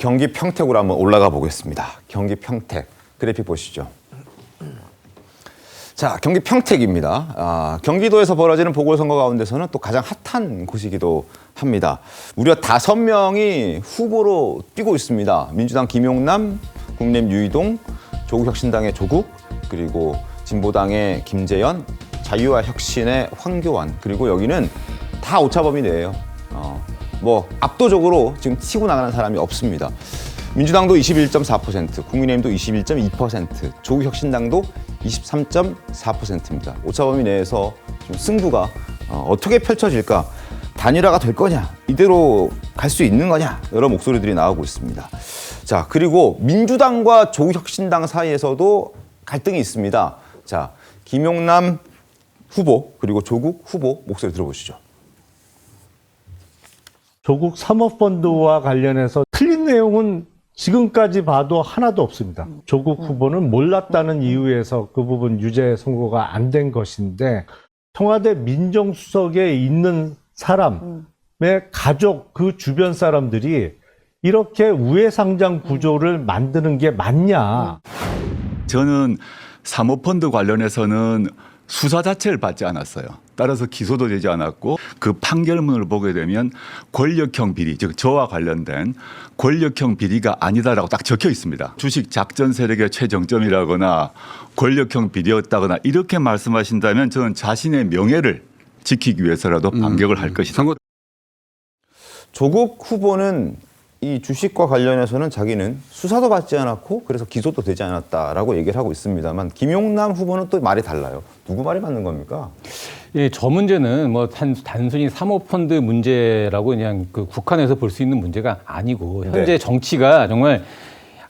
경기 평택으로 한번 올라가 보겠습니다. 경기 평택 그래픽 보시죠. 자, 경기 평택입니다. 경기도에서 벌어지는 보궐선거 가운데서는 또 가장 핫한 곳이기도 합니다. 무려 5명이 후보로 뛰고 있습니다. 민주당 김용남, 국민의힘 유이동, 조국혁신당의 조국, 그리고 진보당의 김재현, 자유와 혁신의 황교안, 그리고 여기는 다 오차범위내예요. 압도적으로 지금 치고 나가는 사람이 없습니다. 민주당도 21.4%, 국민의힘도 21.2%, 조국혁신당도 23.4%입니다. 오차범위 내에서 좀 승부가 어떻게 펼쳐질까? 단일화가 될 거냐? 이대로 갈 수 있는 거냐? 여러 목소리들이 나오고 있습니다. 자, 그리고 민주당과 조국혁신당 사이에서도 갈등이 있습니다. 자, 김용남 후보 그리고 조국 후보 목소리 들어보시죠. 조국 사모펀드와 관련해서 틀린 내용은 지금까지 봐도 하나도 없습니다. 조국 후보는 몰랐다는 이유에서 그 부분 유죄 선고가 안 된 것인데 청와대 민정수석에 있는 사람의 가족, 그 주변 사람들이 이렇게 우회상장 구조를 만드는 게 맞냐. 저는 사모펀드 관련해서는 수사 자체를 받지 않았어요. 따라서 기소도 되지 않았고 그 판결문을 보게 되면 권력형 비리, 즉 저와 관련된 권력형 비리가 아니다라고 딱 적혀 있습니다. 주식 작전 세력의 최정점이라거나 권력형 비리였다거나 이렇게 말씀하신다면 저는 자신의 명예를 지키기 위해서라도 반격을 할 것이다. 조국 후보는 이 주식과 관련해서는 자기는 수사도 받지 않았고 그래서 기소도 되지 않았다라고 얘기를 하고 있습니다만 김용남 후보는 또 말이 달라요. 누구 말이 맞는 겁니까? 예, 저 문제는 뭐 단순히 사모펀드 문제라고 그냥 그 국한에서 볼 수 있는 문제가 아니고 현재 네. 정치가 정말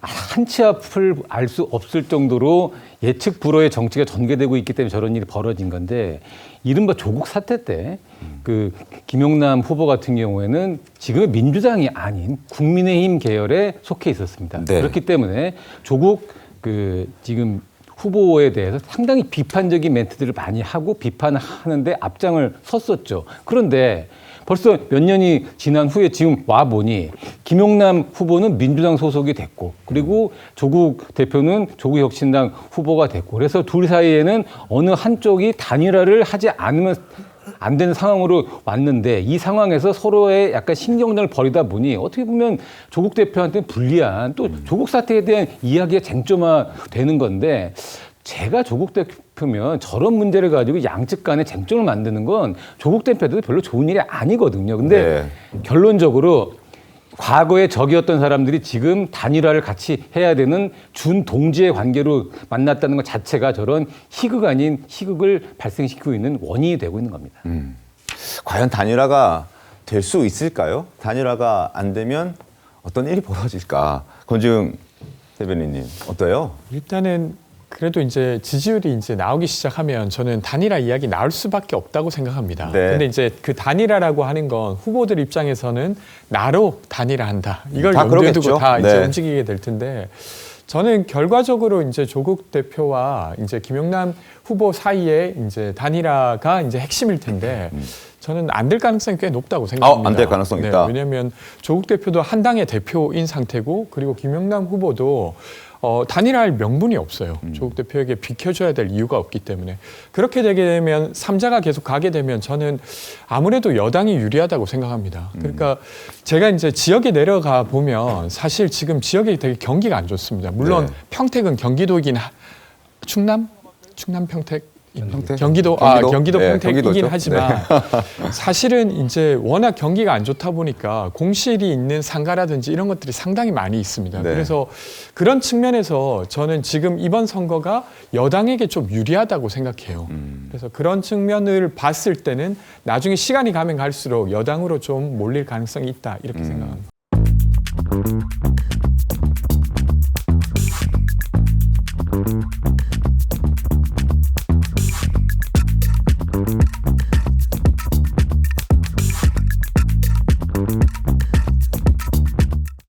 한 치 앞을 알 수 없을 정도로 예측 불허의 정치가 전개되고 있기 때문에 저런 일이 벌어진 건데 이른바 조국 사태 때 그 김용남 후보 같은 경우에는 지금의 민주당이 아닌 국민의힘 계열에 속해 있었습니다. 네. 그렇기 때문에 조국 그 지금 후보에 대해서 상당히 비판적인 멘트들을 많이 하고 비판하는데 앞장을 섰었죠. 그런데 벌써 몇 년이 지난 후에 지금 와 보니 김용남 후보는 민주당 소속이 됐고 그리고 조국 대표는 조국혁신당 후보가 됐고 그래서 둘 사이에는 어느 한쪽이 단일화를 하지 않으면 안 되는 상황으로 왔는데 이 상황에서 서로의 약간 신경전을 벌이다 보니 어떻게 보면 조국 대표한테는 불리한 또 조국 사태에 대한 이야기가 쟁점화되는 건데 제가 조국 대표면 저런 문제를 가지고 양측 간에 쟁점을 만드는 건 조국 대표도 별로 좋은 일이 아니거든요. 근데 결론적으로 과거에 적이었던 사람들이 지금 단일화를 같이 해야 되는 준동지의 관계로 만났다는 것 자체가 저런 희극 아닌 희극을 발생시키고 있는 원인이 되고 있는 겁니다. 과연 단일화가 될 수 있을까요? 단일화가 안 되면 어떤 일이 벌어질까? 권지웅 대변인님 어때요? 일단은 그래도 이제 지지율이 이제 나오기 시작하면 저는 단일화 이야기 나올 수밖에 없다고 생각합니다. 네. 근데 이제 그 단일화라고 하는 건 후보들 입장에서는 나로 단일화한다. 이걸 다 염두에 그러겠죠. 두고 다 네. 이제 움직이게 될 텐데 저는 결과적으로 이제 조국 대표와 이제 김용남 후보 사이에 이제 단일화가 이제 핵심일 텐데 저는 안 될 가능성이 꽤 높다고 생각합니다. 안 될 가능성이 네, 있다. 왜냐하면 조국 대표도 한 당의 대표인 상태고 그리고 김용남 후보도 단일화할 명분이 없어요. 조국 대표에게 비켜줘야 될 이유가 없기 때문에 그렇게 되게 되면 삼자가 계속 가게 되면 저는 아무래도 여당이 유리하다고 생각합니다. 그러니까 제가 이제 지역에 내려가 보면 사실 지금 지역이 되게 경기가 안 좋습니다. 물론 네. 평택은 경기도이긴 충남 평택 경기도 네, 평택이긴 경기도죠. 하지만 사실은 이제 워낙 경기가 안 좋다 보니까 공실이 있는 상가라든지 이런 것들이 상당히 많이 있습니다. 네. 그래서 그런 측면에서 저는 지금 이번 선거가 여당에게 좀 유리하다고 생각해요. 그래서 그런 측면을 봤을 때는 나중에 시간이 가면 갈수록 여당으로 좀 몰릴 가능성이 있다 이렇게 생각합니다.